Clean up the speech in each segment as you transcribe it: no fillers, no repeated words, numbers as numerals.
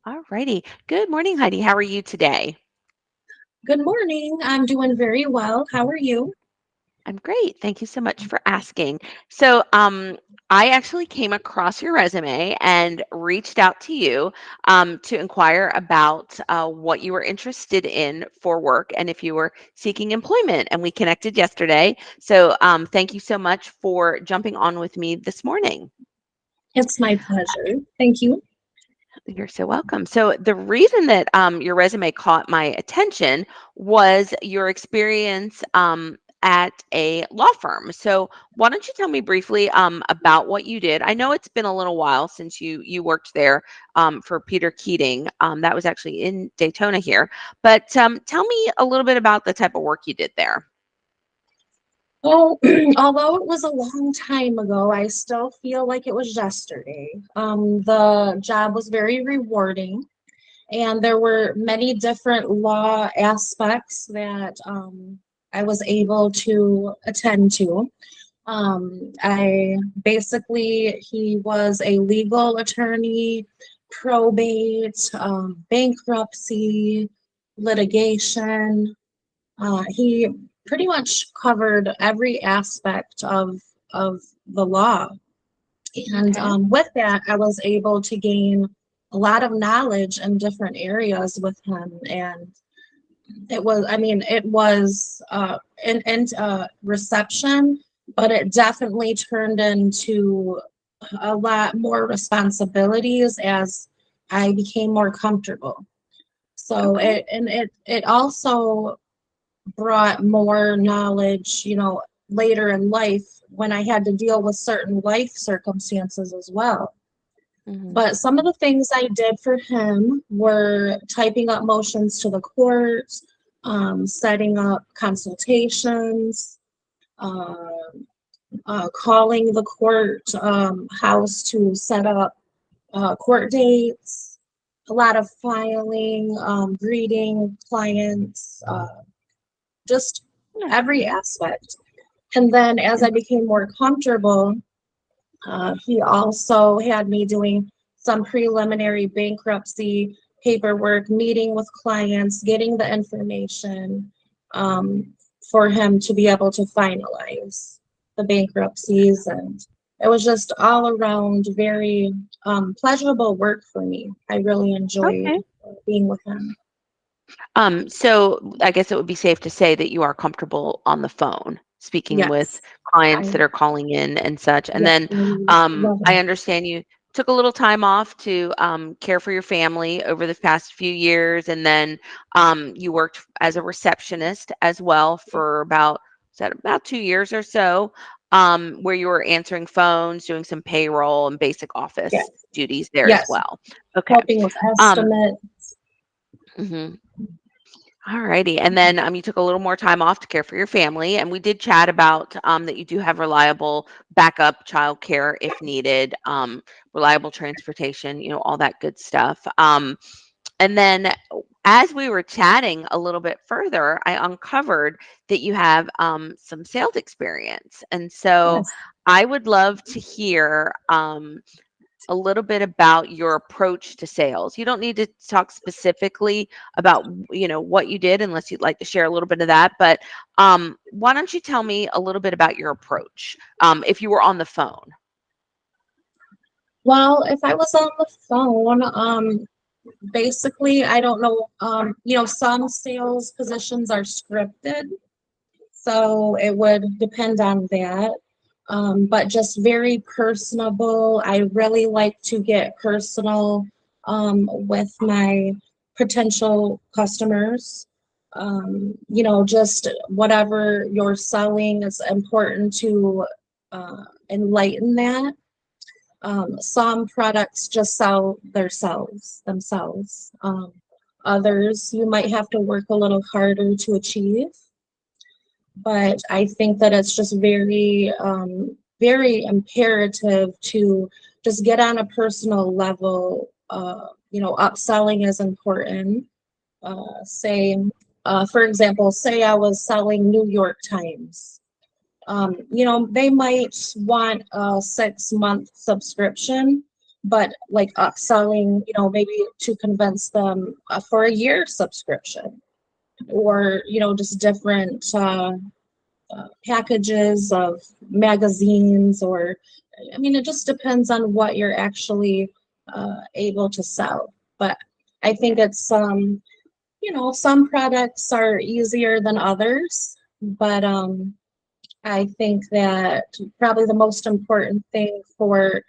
All righty. Good morning, Heidi. How are you today? Good morning. I'm doing very well. How are you? I'm great. Thank you so much for asking. So, I actually came across your resume and reached out to you to inquire about what you were interested in for work and if you were seeking employment. And we connected yesterday. So, thank you so much for jumping on with me this morning. It's my pleasure. Thank you. You're so welcome. So the reason that your resume caught my attention was your experience at a law firm. So why don't you tell me briefly about what you did? I know it's been a little while since you worked there for Peter Keating. That was actually in Daytona here. But tell me a little bit about the type of work you did there. Well, although it was a long time ago, I still feel like it was yesterday. The job was very rewarding, and there were many different law aspects that I was able to attend to. I basically, he was a legal attorney, probate, bankruptcy, litigation. He pretty much covered every aspect of the law. And Okay. with that, I was able to gain a lot of knowledge in different areas with him. And it was reception, but it definitely turned into a lot more responsibilities as I became more comfortable. So Okay. it also brought more knowledge, later in life when I had to deal with certain life circumstances as well. Hmm. But some of the things I did for him were typing up motions to the court, setting up consultations, uh, calling the court house to set up court dates, a lot of filing, greeting clients, just every aspect. And then as I became more comfortable, he also had me doing some preliminary bankruptcy paperwork, meeting with clients, getting the information um, for him to be able to finalize the bankruptcies. And it was just all around very pleasurable work for me. I really enjoyed Okay. being with him. So I guess it would be safe to say that you are comfortable on the phone speaking with Yes, clients I that are calling in and such. And yes, then I love I it. understand you took a little time off to care for your family over the past few years, and then you worked as a receptionist as well for about, is that about 2 years or so, where you were answering phones, doing some payroll and basic office Yes, duties there as yes, well. Okay. helping with Um, estimate. mhm. All righty. And then you took a little more time off to care for your family. And we did chat about that you do have reliable backup childcare if needed, reliable transportation, all that good stuff. And then as we were chatting a little bit further, I uncovered that you have some sales experience. And so Yes. I would love to hear a little bit about your approach to sales. You don't need to talk specifically about, what you did unless you'd like to share a little bit of that, but why don't you tell me a little bit about your approach if you were on the phone? Well, if I was on the phone, basically, I don't know, some sales positions are scripted, so it would depend on that. But just very personable. I really like to get personal with my potential customers. Just whatever you're selling, it's important to enlighten that. Some products just sell themselves. Others you might have to work a little harder to achieve. But I think that it's just very imperative to just get on a personal level. Upselling is important. Say, for example, say I was selling New York Times. They might want a 6-month subscription, but like upselling, maybe to convince them for a year subscription, or just different packages of magazines, or I mean, it just depends on what you're actually able to sell. But I think Yeah. it's some products are easier than others, but I think that probably the most important thing for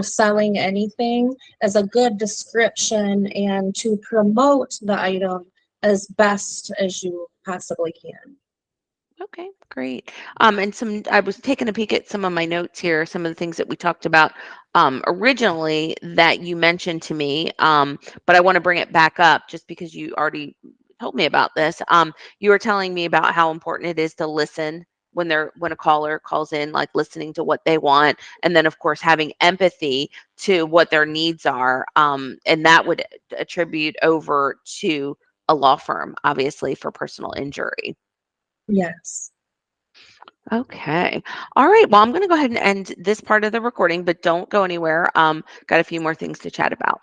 selling anything is a good description and to promote the item as best as you possibly can. Okay, great. And I was taking a peek at some of my notes here, some of the things that we talked about originally that you mentioned to me. But I want to bring it back up just because you already told me about this. You were telling me about how important it is to listen when a caller calls in, like listening to what they want, and then of course having empathy to what their needs are. And that would attribute over to a law firm, obviously, for personal injury. Yes. Okay. All right. Well, I'm going to go ahead and end this part of the recording, but don't go anywhere. Got a few more things to chat about.